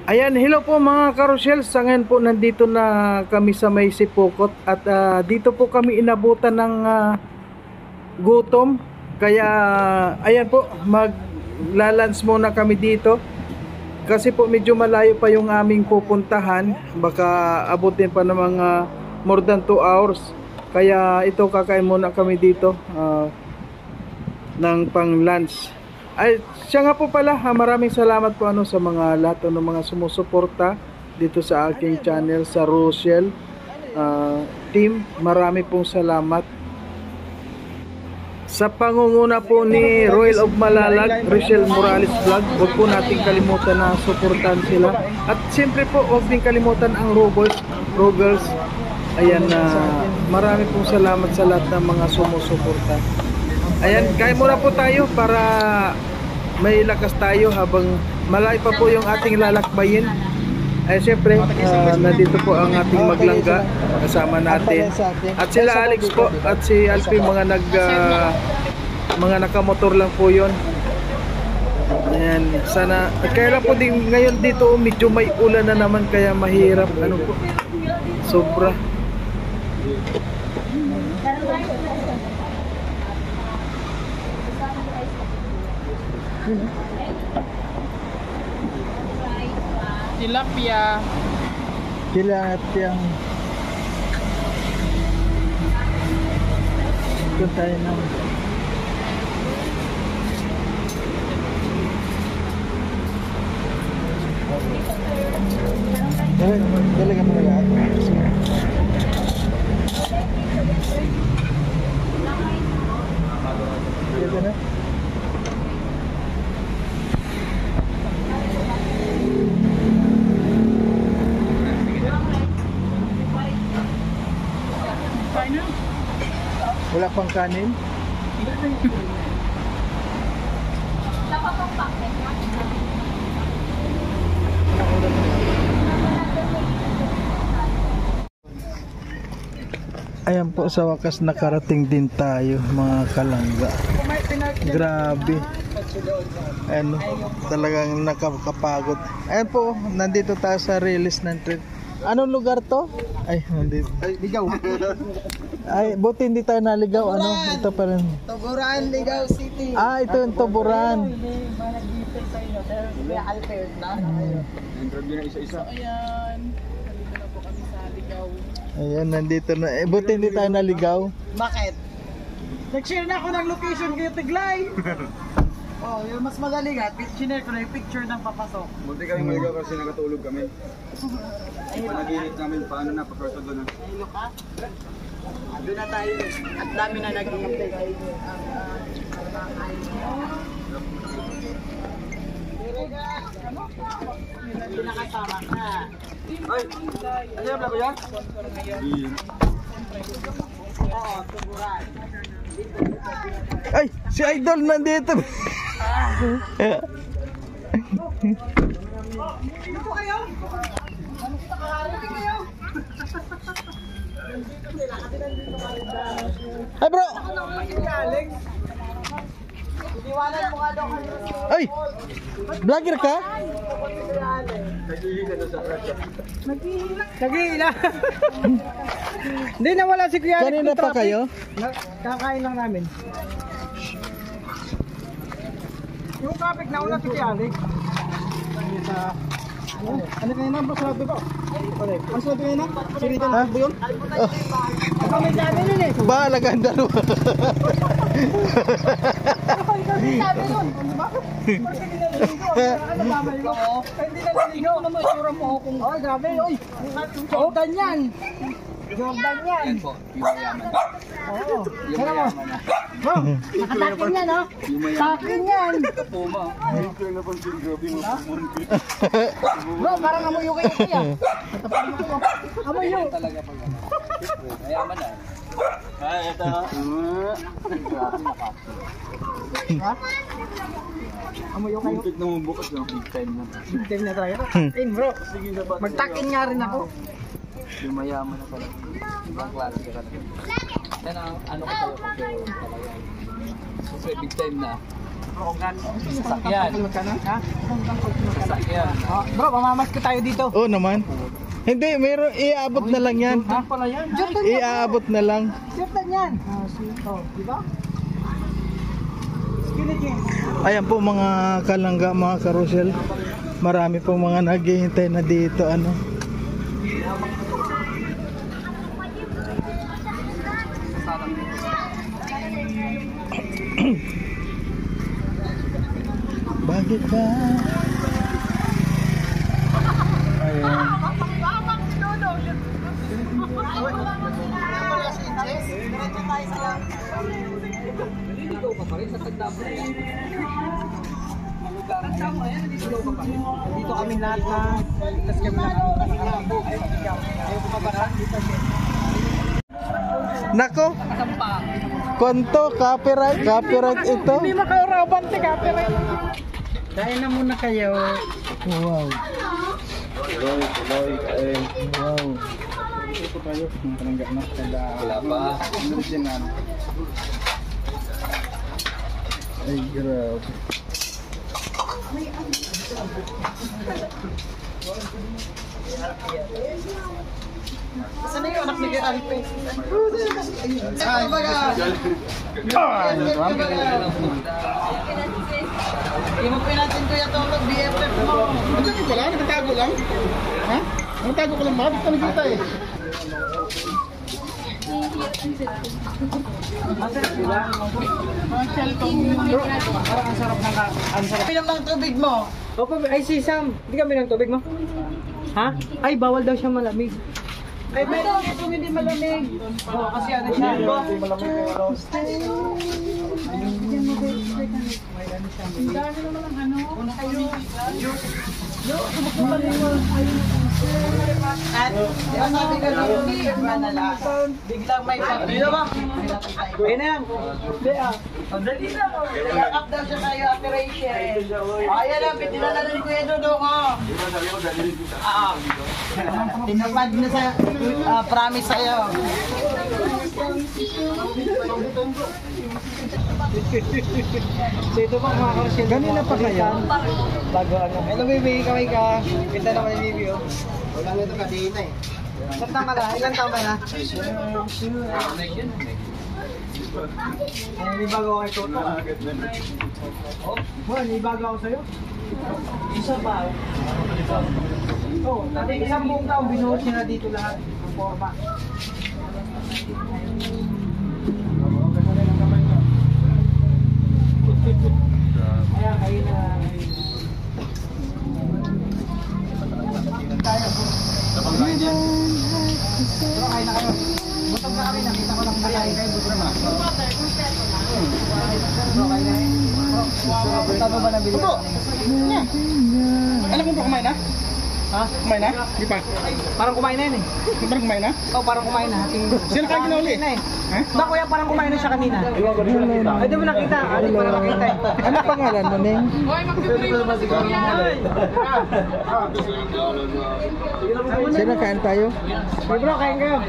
Ayan, hello po mga karosyel. Sa ngayon po nandito na kami sa may Sipokot at dito po kami inabutan ng gutom. Kaya ayan po, maglalunch muna kami dito. Kasi po medyo malayo pa yung aming pupuntahan. Baka abutin pa ng mga more than 2 hours. Kaya ito, kakain muna kami dito ng pang lunch. Ay, siya nga po pala, maraming salamat po sa mga lahat ng mga sumusuporta dito sa aking channel, sa Rochelle team. Marami pong salamat. Sa pangunguna po ni Royal of Malalag, Rochelle Morales Vlog, huwag po nating kalimutan na suportahan sila. At siyempre po, huwag din kalimutan ang Rogers. Ayan, marami pong salamat sa lahat ng mga sumusuporta. Ayan, kain muna po tayo para may lakas tayo habang malayo pa po yung ating lalakbayin. Ay siyempre, nandito po ang ating maglangga kasama natin. At sila Alex po at si Alfie, mga nakamotor lang po yon. Ayan, sana, kaya lang po din ngayon dito medyo may ulan na naman kaya mahirap po, sobra. Tilapia. Tilapia. Ito tayo na. Talaga mo na ito na. Wala pang kanin? Ayan po, sa wakas nakarating din tayo mga kalangga. Grabe. Ano, talagang nakakapagod. Ayan po, nandito tayo sa release ng trip. Anong lugar to? Ay, nandito. Ay, ligaw. Ay, buti hindi tayo naligaw. Ano? Ito pa rin. Tuburan, Ligaw City. Ah, ito yung Tuburan. Interview na isa-isa. Ayan. Nandito na po kami sa Ligaw. Ayan, nandito na. Eh, buti hindi tayo naligaw. Bakit? Nag-share na ako ng location kayo, Tiglay. Oh, yung mas madali nga, sinare ko na yung picture ng papasok. Buti kami maligaw kasi nakatulog kami. Panaginip namin paano na paperto doon. Ayun ka? Doon na tayo at dami na nag-iintay. Pinakasama ka. Ay! Ano yung ko yan? Oo, tuburan. Ay, si Idol nandito. Dito kayo? Kayo? Ay bro! Alex? Iniwanan mo nga daw kami. Ay! Vlogger ka? Nag-ihila doon sa trasya. Nag-iila. Hindi nawala si Kuya Alex. Kanina pa kayo? Kakain lang namin. Yung traffic nauna si Kuya Alex. Ano kayo na? Masarap ba? Ang sarap kayo na? Sirita na ba yun? Ikaw may sabi nun eh. Bahala ka ang dalawa. Ikaw may sabi nun. Hindi ba? Hindi naliligo. Hindi naliligo. Ano mo isura mo kung... Ay, grabe. Oy, Jordan yan. Jordan yan. Oo. Kaya mo. Bro, nakatakin yan, no? Takin yan. Puma. Ito yung napansin, grabe mo. Bro, parang amoy yung kayo kuya. Amoy yung. Talaga pag mayaman na. Ay, ito. Ha? Amoy yung kayo. Muntik na mong bukas ng big time na. Big time na talaga. Takin bro. Magtakin nga rin ako. Yung mayaman na talaga. Ibang klase ka talaga. Yan ang ano ko talaga. Kasi big time na. Sasakyan. Ha? Sasakyan. Bro, mamamas ko tayo dito. Oo naman. Hindi, meron, iaabot na lang yan. Ha? Pala yan. Iaabot na lang. Jordan yan. Oh, di ba? Ayan po mga kalangga, mga karusel. Marami po mga naghihintay na dito, ano. Bakit ba? Ayan. Dito kami lahat na tas kami Nako. Konto, copyright ito. Hindi makauraban si copyright. Dahil na muna kayo. Wow. Tuloy, kain. Wow. Ito tayo, yung palangga na. Wala pa. Original. Ay, grabe. Saan na yung anak ni Alpe? Imupin natin Kuya Toto, BFF mo. Nagtago ko lang? Nagtago lang? Ha? Nagtago ko lang ba? Dito nakita eh. Pinom ng tubig mo. Opo, ay si Sam, hindi kami ng tubig mo. Ha? Ay, bawal daw siya malamig. Ay, meron kung hindi malamig. Oo, kasi ano siya. Hindi malamig yung ano. At, di ba sabi ko nung biglang may pagdito ba? Ayun na yan. Hindi ah. Dali na mo. Nag-up daw siya tayo Ate Rachel. Ayan na, pinilala na ni Kuya Dodong oh. Tinapad na sa promise sa'yo. So ito pa mga karsyon. Ganina pa kaya? Bago ano. Hello baby, kaway ka. Kita naman yung baby oh. Wala nga ito kadina eh. Ilan taon ka na? Ilan taon ka na? May bago ako kay Toto ah. Oh, may bago ako sa'yo. Isa ba? Oo, isang buong taon binuhos niya na dito lahat ng forma. Kaya kayo na... Bro, kayo na kayo. Butog na kami, nakita ko lang bayahin kayo. Butog na. Bro, kayo na eh. Bro, ba nabili? Bro! Alam mo ba kumain na? Ha? Kumain na? Di pa? Parang kumain na yun eh. Parang kumain na? Oo, parang kumain na. Sino kayo ginauli? Ha? Ba kuya, parang kumain na siya kanina. Ay, di mo nakita. Di mo nakita eh. Ano pangalan mo, Neng? Sino kain tayo? Hey bro, kain kayo.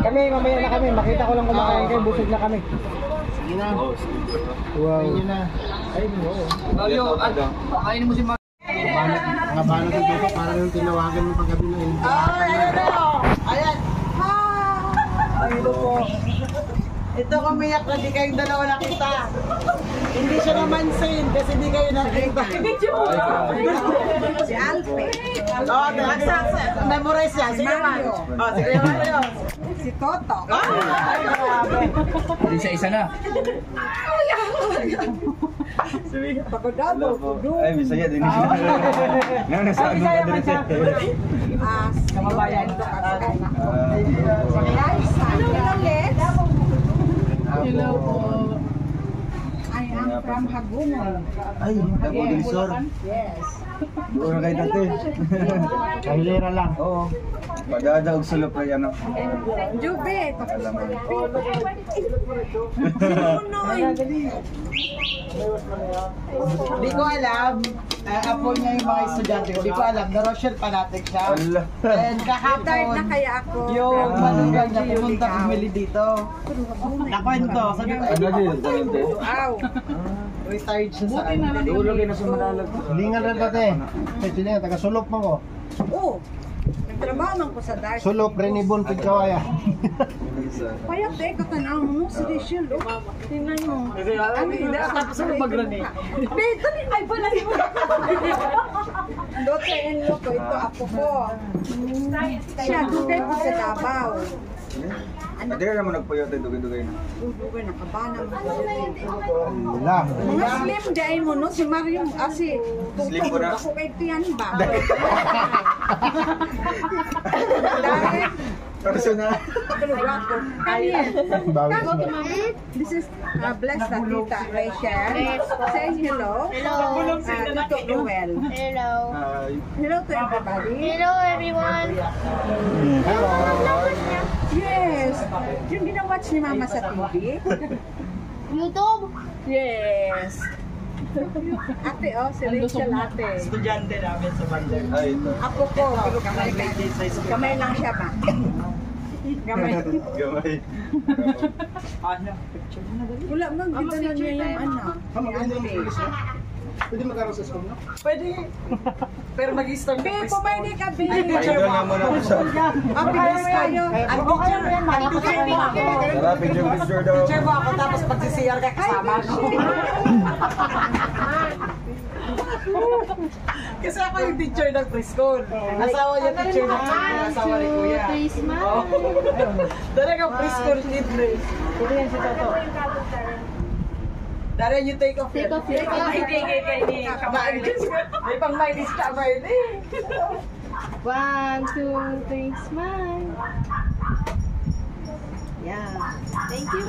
Kami, mamaya na kami. Makita ko lang kumakain kayo. Busog na kami. Sige na. Wow. Ayun na. Ayun mo. Ayo, kainin mo si Mark. Mga bala ko dito, parang yung tinawagan mo paggabi na yun. Ayan. Ayun po. Ito kumiyak na di kayong dalawa nakita. Hindi siya namansin kasi di kayo nakita. Si Alpe. Oo, memorize siya. Sige Mario. Sige Mario. Si Toto. Hindi siya isa na. Pagkagado. Ay, Bisaya din siya. Nasa ano ka din siya. Kamabayan. Hello po. I am from Hagunon. Ay, Hagunon Sur. Yes. Doon na kayo dati. Kahilera lang. Oo. Padada og sulop ay ano. Jube. Alam mo. Di ko alam. Apo niya yung mga estudyante ko. Di ko alam. Na-Rochelle Panatic siya. Allah. And Start na kahapon, kaya ako. yung manugang niya pumunta bumili dito. Nakwento. Sabi ko, Ano din? Wow. Retired siya sa Buti na lang yung Tulog na sa Manalag. Silingan rin dati. Silingan, taga Sulop mo ko. Oo. Nagtrabaho man ko sa Dark. Sulop, Renibon, Pigkawaya. Payat eh, katanaw mo si Rachel. Tingnan mo. Tapos ako mag-run eh. Beto ni ay pala si mo. Dote en lo ko ito apo ko. Siya dugay ko sa Davao. Hindi ka naman nagpuyote, dugay-dugay na. Dugay nakabana mo. Wala. Mga slim day mo no si Mario asi. Slim ko na. Ako kay tiyan ba? Dahil Personal. this is blessed na tita Rachel. Say hello. Hello. Tito Noel. Hello. Hello to everybody. Hello, everyone. Yes. Yung ginawatch ni Mama sa TV. YouTube. Yes. Ate, oh, si Rachel ate. Estudyante namin sa Bander. Ay, ito. Apo ko, kamay lang siya ba? Gamay. Gamay. Ano? Wala man, kita na niya yung anak. Pwede magkaroon sa school, no? Pwede. Pero mag-start Be, pumaydi ka, Be. Idol naman ako sa... Mabilis kayo. Ang picture mo yan, ang picture mo ako. Tara, picture daw. Picture mo ako, tapos pag-CCR ka kasama ko. Kasi ako yung teacher ng preschool. Asawa niya teacher ng asawa ni Kuya. Talagang preschool libre. Ito yan si Toto. Darren, you take off. Take off your May pang may lista ba yun eh. 1, 2, 3, smile. Yeah. Thank you.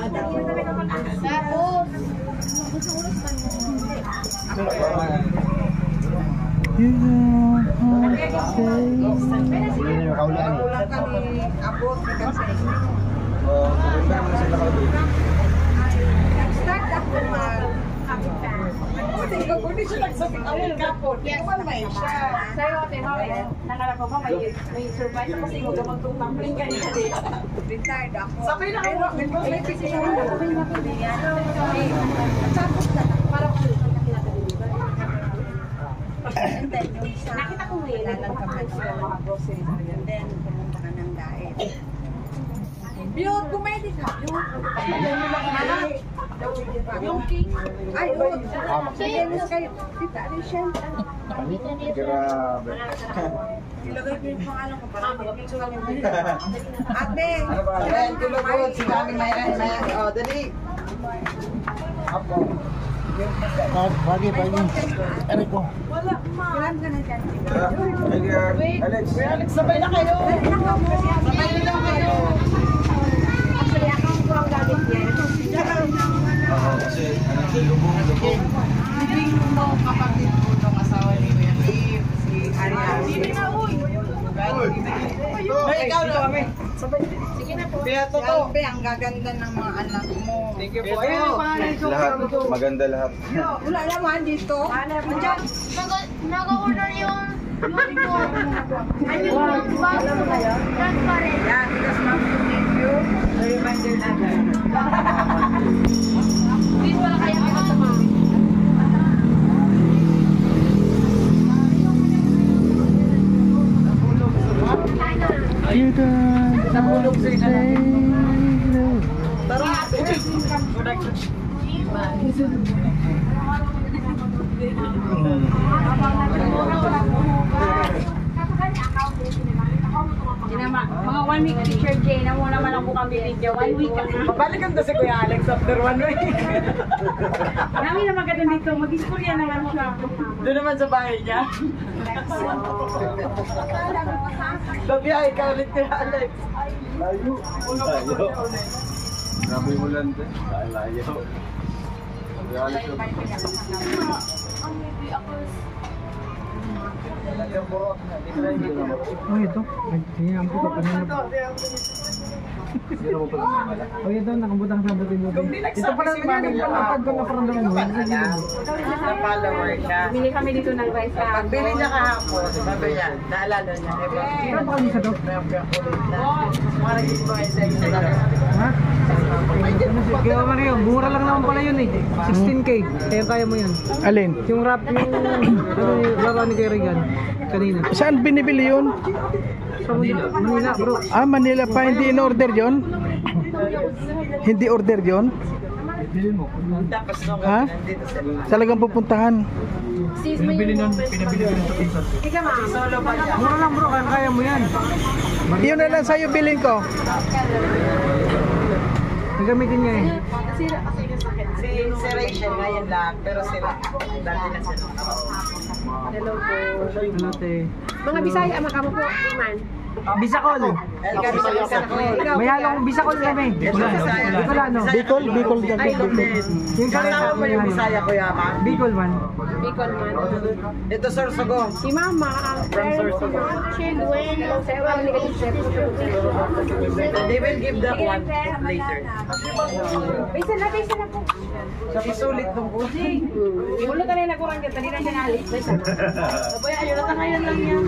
Tapos, Hindi na yung kaulian. Kulang kami abot na kasi. Maganda naman sila kalabay. Nag-start ako Kasi ikaw kung hindi siya nagsabit ako kapon. Ikaw may siya. Sa'yo, ate, nangarap ko ba may surprise ako sa inyo gamang tumpangling kanina din. retired ako. Sabay na ako. May position ako. Tapos na lang. Para ko And then, yung isa, nakita ko ngayon, lalagkaman ko mga groceries. And then, pumunta ka ng diet. Biyot, kumedi ka. yung cake. Ay, oo. Sige, kayo. Tita, Rachel. Grabe. Ilagay ko yung pangalan ko para mag-picture lang yung video. Ate! Ano ba? Ayan, tulog si kami may oh, dali. Pagi. Ano ko? Kailan ka na dyan? Tara, Alex. Alex, sabay na kayo. Sabay na lang kayo. Actually, account ko ang gamit niya. Kasi, lubong. Living mo kapatid ko ng asawa ni Kuya Steve, si Ariel. Ay, ikaw na kami. Sige na po. Kaya totoo. Siyempre, ang gaganda ng mga anak mo. Thank you po. Ayun. Lahat, maganda lahat. Wala naman dito. Nandiyan. nag-order yung uniform. Ano yung box? Transparent. Yan, because ma'am, thank you. Reminder na dyan. Please, wala kayo ako ma'am. You don't Nabulog sa isa. say Tara. Mga 1 week teacher Jay, na muna man ako kami video. 1 week ka na. Babalikan to si Kuya Alex after 1 week. Namin na maganda dito, mag-istorya naman siya. Doon naman sa bahay niya. Babiyahe ka ulit Kuya Alex. Layo. Grabe mo lang din. Layo. Alex. Oh, ito. Nagsinyam ko kanina. O yun doon, nakabutang sa buti-buti. Ito pala nangyari, palapag ko na parang naman mo. Na follower siya. Bili kami dito ng rice. Pagbili niya kahapon, sabi niya, naalala niya. Pero baka niya sa to? Mga naging mga essential lang. Ha? Kaya Mario, mura lang naman pala yun eh. 16K. Kaya kaya mo yun. Alin? Yung rap, yung laro ni Kuya Regan. Kanina. Saan binibili yun? Sa Manila bro. Ah, Manila pa. Hindi in-order yun? Hindi order yun? Tapos nung Ha? nandito sila. Talagang pupuntahan. Pinabili nun sa pinsan. Ika ma. Solo pa niya. Mura lang bro, kaya mo yan. Yun na lang sa'yo bilhin ko. Nagamitin niya eh. Si Rachel ngayon lang, pero sila, dati na sila. Hello po. Ano te? Mga Bisaya, makamo po. Iman. Bisacol. Kami sa isa ko. May halong Bisacol kami. Bicol ano? Bicol dyan. Yung Kasama mo yung Bisaya ko yaman. Bicol man. Bicol man. Ito Sorsogon. Si Mama. From Sorsogon. They will give that one later. Bisa na po. Isulit nung kusi. Imulo ka na nagurang ka. Tali na dyan alis. Bisa. Saboy, ayun na ngayon lang yan.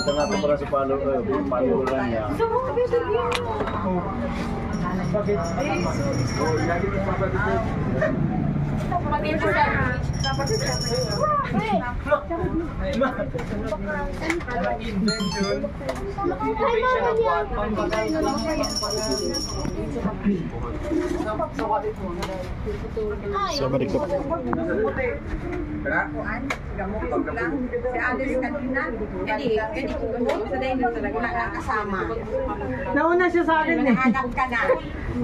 Tengah para sa palo lang niya. Sa barikot. Gamot lang. Si Alice kanina. Hindi ko gamot. Sa dahil talaga wala kang kasama. Nauna siya sa akin eh. Hanap ka na.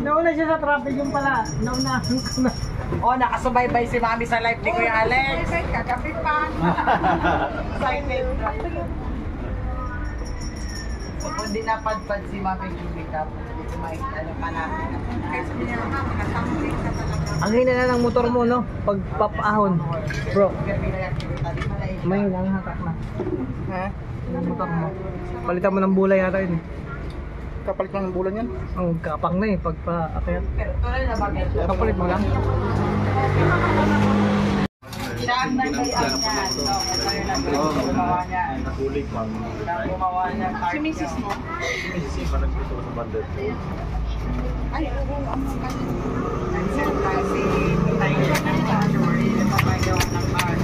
Nauna siya sa traffic yung pala. Naunahan ko na. Oh, nakasubaybay si Mami sa live ni Kuya Alex. Kagabi pa. Excited. So, kung di napadpad si Mami Jubika, ano pa namin. Kaya sabi niya naman, nakasambling ka talaga. Ang hina na ng motor mo no? Pag papahon. Bro, may nanghatak na. Ha? Yung motor mo. Palitan mo ng bulay yata yun eh. Kapalit lang ng bulan yan. Ang kapang na eh pag pa-akyat. Pero tuloy na bagay. Kapalit mo lang. Siya ang nag-ayang niya. So, ito yung nag-gumawa niya. Nakulik man. Nag-gumawa niya. Si Mrs. mo? Sisi pa nagputo sa bandit. Ay, oo, ang kanya. Kasi tayo siya ng January. Napapagawa ng bar.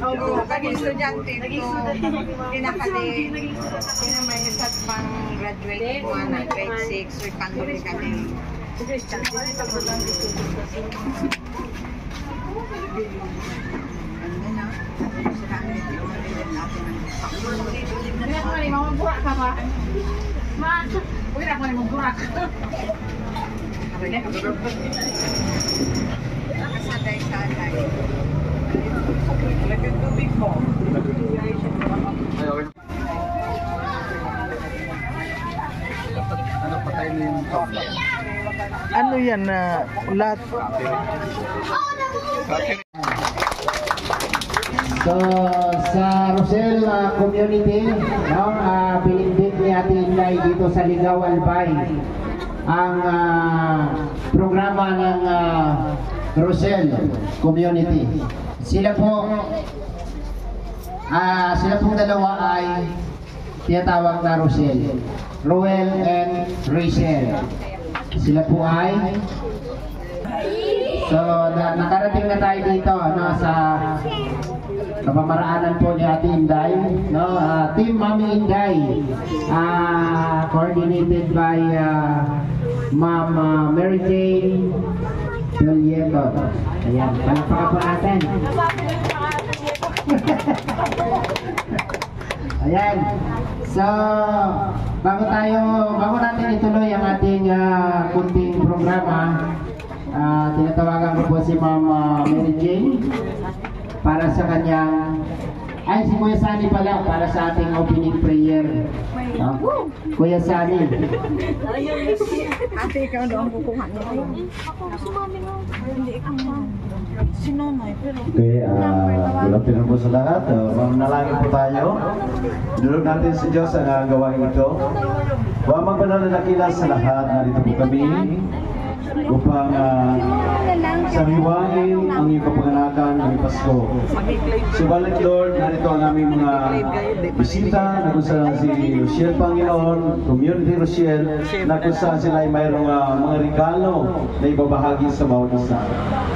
Oo, naging estudyante ito. Pinakali, may isa pang graduate ko na grade 6. So, ipanguli kami. Ano na? Nakasaday-saday. Nag-tubig mo. Ano patay na yung tabla? Ano yan na lahat? So, sa Rosel community, no, pinindit ni Ate Inday dito sa Ligaw Albay ang programa ng Rosel community. Sila pong dalawa ay tinatawag na Rosel, Roel and Rachel. Sila po ay nakarating na tayo dito sa kapamaraanan po ni Ate Inday, no? Team Mami Inday, coordinated by Ma'am Mary Jane Julieto. Ayan, palakpakan po natin. Ayan. So, bago natin ituloy ang ating kunting programa, tinatawagan ko po si Ma'am Mary Jane para sa kanyang Ay, si Kuya Sani pala para sa ating opening prayer. No? Kuya Sani. Ate, ikaw doon kukuha niya. Ako, si mami nga. Hindi ikaw. Si nanay, pero... Okay, good afternoon po sa lahat. Manalangin po tayo. Dinulog natin sa Diyos ang gawain ito. Huwag magpananakila sa lahat. Narito po kami upang sariwain ang iyong kapanganakan ng Pasko. Subalit Lord, narito ang aming mga bisita na kung saan si Rochelle Panginoon, Community Rochelle, na kung saan sila ay mayroong mga regalo na ibabahagi sa bawat isa.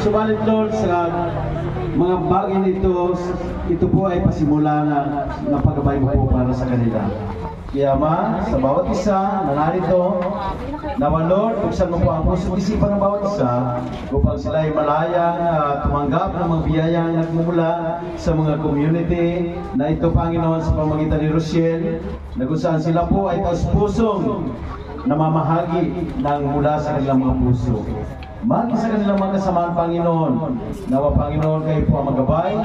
Subalit Lord, sa mga bagay nito, ito po ay pasimula na paggabay mo po para sa kanila. Kaya Ma, sa bawat isa na narito, nawa Lord, buksan mo po ang puso isipan ng bawat isa upang sila ay malayang tumanggap ng mga biyayang nagmumula sa mga community na ito, Panginoon, sa pamamagitan ni Rochelle, na kung saan sila po ay taus-pusong namamahagi ng mula sa kanilang mga puso. Magi sa kanilang mga kasamaan, Panginoon. Nawa, Panginoon, kayo po ang magabay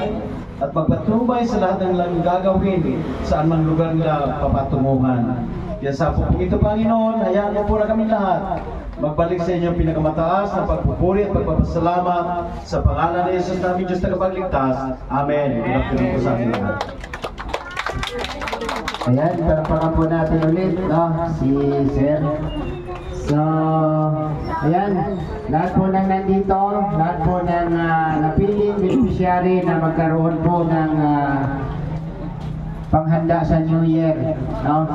at magpatubay sa lahat ng lang gagawin saan man lugar nila papatunguhan. Kaya sa po ito, Panginoon, hayaan mo po na kami lahat magbalik sa inyong pinakamataas na pagpupuri at pagpapasalamat sa pangalan ni Jesus namin, Diyos na kapagligtas. Amen. Pinagpili po sa amin lahat. Ayan, parapakan po natin ulit, no? Si Sir. So, ayan, lahat po ng nandito, lahat po ng napiling beneficiary na magkaroon po ng panghanda sa New Year, no?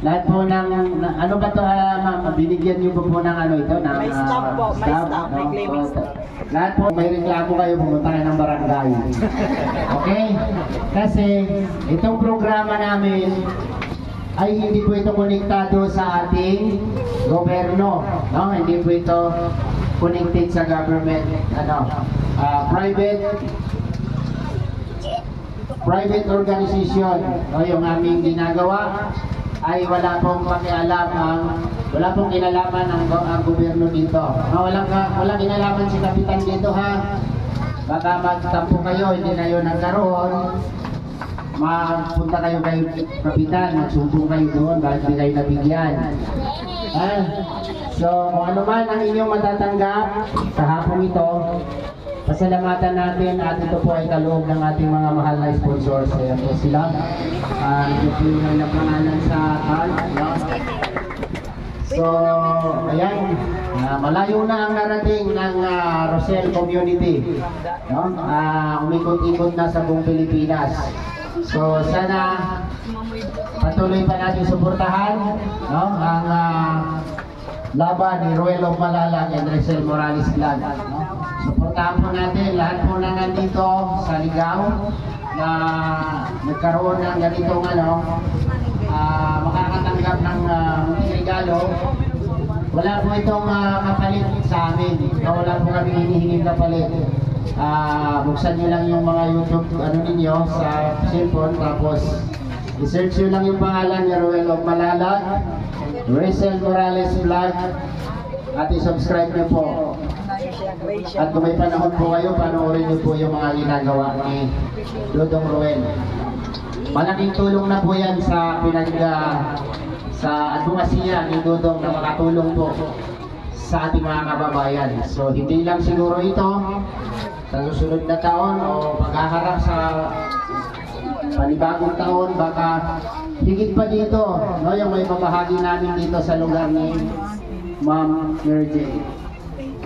Lahat po ng, ano ba ito, ma'am, binigyan niyo po ng ano ito? Ng, May staff po, may staff, may claiming staff. Lahat po, may reklamo kayo, pumunta kayo ng barangay. Okay? Kasi, itong programa namin, ay hindi po ito konektado sa ating gobyerno, no? Hindi po ito connected sa government, private organization, no? Yung aming ginagawa ay wala pong pakialam wala pong kinalaman ang gobyerno dito, no? Walang kinalaman si kapitan dito, ha? Baka magtampo kayo, hindi na yun nagkaroon. Mapunta kayo kay kapitan, magsumbong kayo doon dahil hindi kayo nabigyan. So, kung ano man ang inyong matatanggap sa hapong ito, pasalamatan natin at ito po ay kaloob ng ating mga mahal na sponsors. Ayan po sila. Ito po yung kanilang pangalan sa card. So, ayan, malayo na ang narating ng Rochelle Community, no? Umikot-ikot na sa buong Pilipinas. So, sana patuloy pa natin suportahan, no? Ang laban ni Ruel of Malalag and Rochelle Morales Vlog, no? Suportahan po natin lahat po na nandito sa Ligao na nagkaroon ng ganitong makakatanggap ng regalo. Wala po itong kapalit sa amin, no? Wala po kami hinihinging kapalit. Buksan nyo lang yung mga YouTube ninyo sa cellphone, tapos i-search nyo lang yung pangalan ni Ruel of Malalag, Rochelle Morales Vlog, at i-subscribe nyo po. At kung may panahon po kayo, panoorin nyo po yung mga ginagawa ni Dodong Ruel. Malaking tulong na po yan sa sa advokasya ni Dodong na makatulong po sa ating mga kababayan. So hindi lang siguro ito sa susunod na taon o paghaharap sa panibagong taon, baka higit pa dito, no, yung may mabahagi namin dito sa lugar ni Ma'am Merje,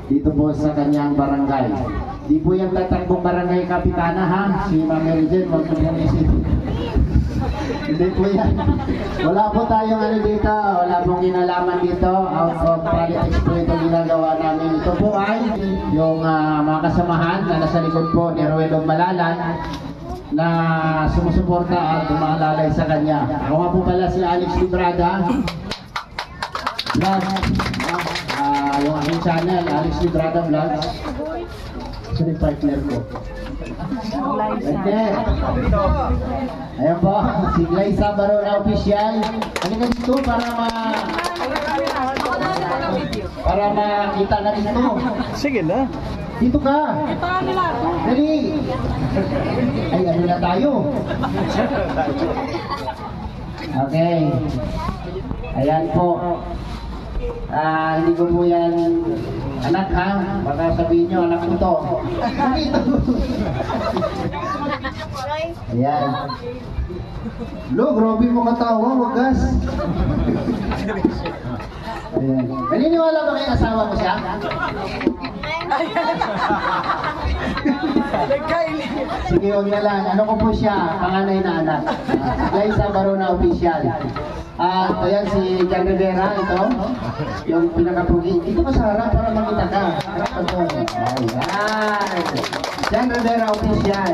dito po sa kanyang barangay. Di po yung tatakbong barangay kapitana, ha? Si Ma'am Merje, wag po yung isip. Hindi po yan. Wala po tayong dito, wala pong kinalaman dito. Out of politics po ito ginagawa namin. Ito po ay yung mga kasamahan na nasa likod po ni Ruel of Malalag na sumusuporta at dumaalalay sa kanya. Ako nga po pala si Alex Librada Vlog, yung aking channel, Alex Librada Vlog. Ito yung partner ko. Ayan po, si Glyza Barona Official. Ano ka dito para makita na dito. Sige na. Dito ka. Ito nila. Dali. Ay, ano na tayo? Okay. Ayan po. Hindi ko po yan anak ha. Baka sabihin nyo, anak ko to. Ayan. Lo, grabe mo katawa, wagas. Ayan. Naniniwala ba kayo asawa ko siya? Sige, huwag na lang. Ano ko po siya? Panganay na anak. Liza Barona Official. Ayan si Jan Rivera, ito. Yung pinakapugi. Dito ka sa harap para makita ka. Harap ka to. Ayan. Jan Rivera Official.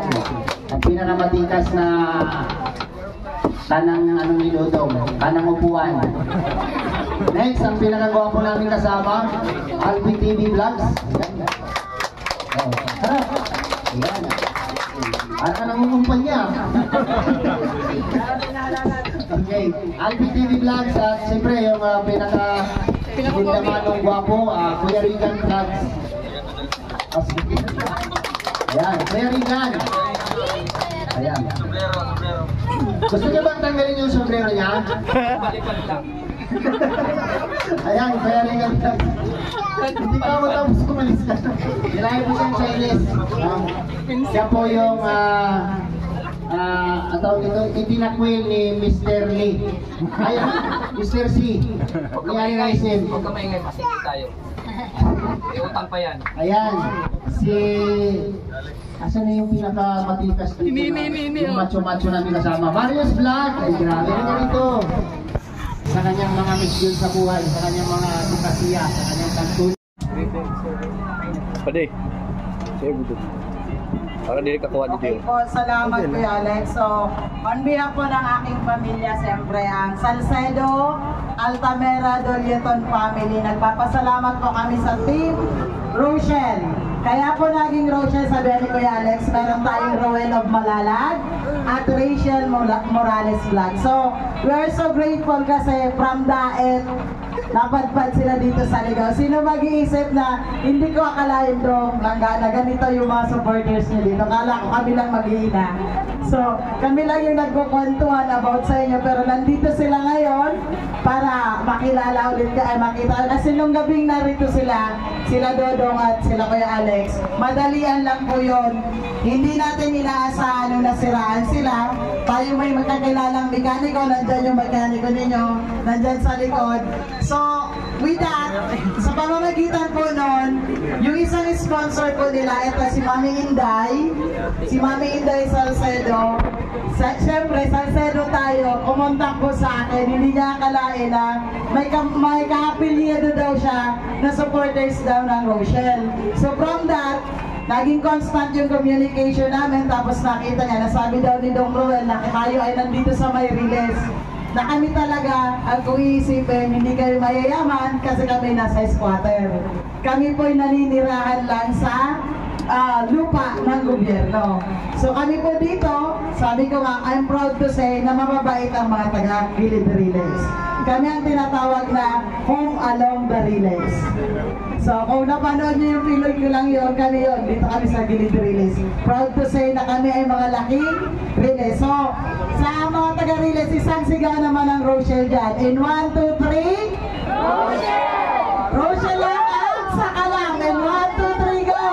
Ang pinakamatikas na kanang anong niluto, kanang upuan. Next, ang pinakagwapo namin kasama, Alpi TV Vlogs. Harap. Ayan. Para nangungumpanya. Okay, Alpi TV Vlogs at siyempre yung pinaka-bundamanong gwapo, Kuya Regan Vlogs. Ayan, Kuya Regan. Ayan. Gusto niyo bang tanggalin yung sombrero niya? Ayan, Kuya Regan Vlogs. Hindi ka matapos kumalis ka. Nilayo po siyang Chinese. Siya po yung ang tawag nito, itinakwil ni Mr. Lee. Ayan, Mr. C. Nangyari na isim. Huwag ka maingay, masikip tayo. Iutang pa yan. Ayan, si... Asan na yung pinakamatikas dito yung macho-macho namin kasama? Marius Vlog! Ay, grabe na ganito. Sa kanyang mga mission sa buhay, sa kanyang mga edukasya, sa kanyang pagtulong. Pwede. Sige, buto. Para hindi kakuha ni Dio. Po, salamat Kuya Alex. So, on behalf po ng aking pamilya, siyempre ang Salcedo, Altamera, Dolieton family. Nagpapasalamat po kami sa Team Rochelle. Kaya po naging Rochelle, sabi ni Kuya Alex, meron tayong Roel of Malalag at Rachel Morales Vlog. So, we are so grateful kasi from Daet, napadpad sila dito sa Ligaw. Sino mag-iisip na hindi ko akalain dong na ganito yung mga supporters niyo dito. Kala ko kami lang mag-iina. So, kami lang yung nagkukwentuhan about sa inyo. Pero nandito sila ngayon para makilala ulit ka, ay makita. Kasi nung gabing narito sila Dodong at sila Kuya Alex, madalian lang po yun. Hindi natin inaasahan nung nasiraan sila. Tayo may magkakilalang mekaniko, nandyan yung mekaniko ninyo, nandyan sa likod. So, with that, sa pamamagitan po nun, yung isang sponsor po nila, ito si Mami Inday Salcedo. Siyempre, Salcedo tayo, kumontak po sa akin, hindi niya akalain na may ka-apelyido daw siya na supporters daw ng Rochelle. So from that, naging constant yung communication namin, tapos nakita niya, nasabi daw ni Dong Roel na kayo ay nandito sa Mayriles. Na kami talaga, ang kung iisipin, hindi kayo mayayaman kasi kami nasa squatter. Kami po'y naninirahan lang sa lupa ng gobyerno. So kami po dito, sabi ko nga, I'm proud to say na mababait ang mga taga-Gilid Riles. Kami ang tinatawag na home along the Riles. So kung napanood niyo yung pilot ko lang yun, kami yun, dito kami sa Gilid Riles. Proud to say na kami ay mga laking Riles. So sa mga taga-Riles, isang sigaw naman ang Rochelle dyan. In 1, 2, 3, Rochelle! Rochelle lang ang saka lang. In 1, 2, 3, go!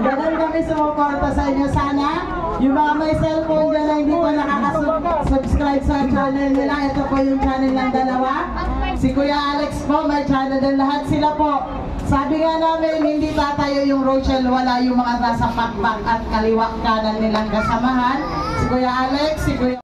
Ganun kami sumuporta sa inyo. Sana yung mga may cellphone dyan na hindi pa nakaka-subscribe sa channel nila. Ito po yung channel ng dalawa. Si Kuya Alex po, may channel din. Lahat sila po. Sabi nga namin, hindi tatayo yung Rochelle, wala yung mga nasa pakpak at kaliwak kanan nilang kasamahan. Si Kuya Alex, si Kuya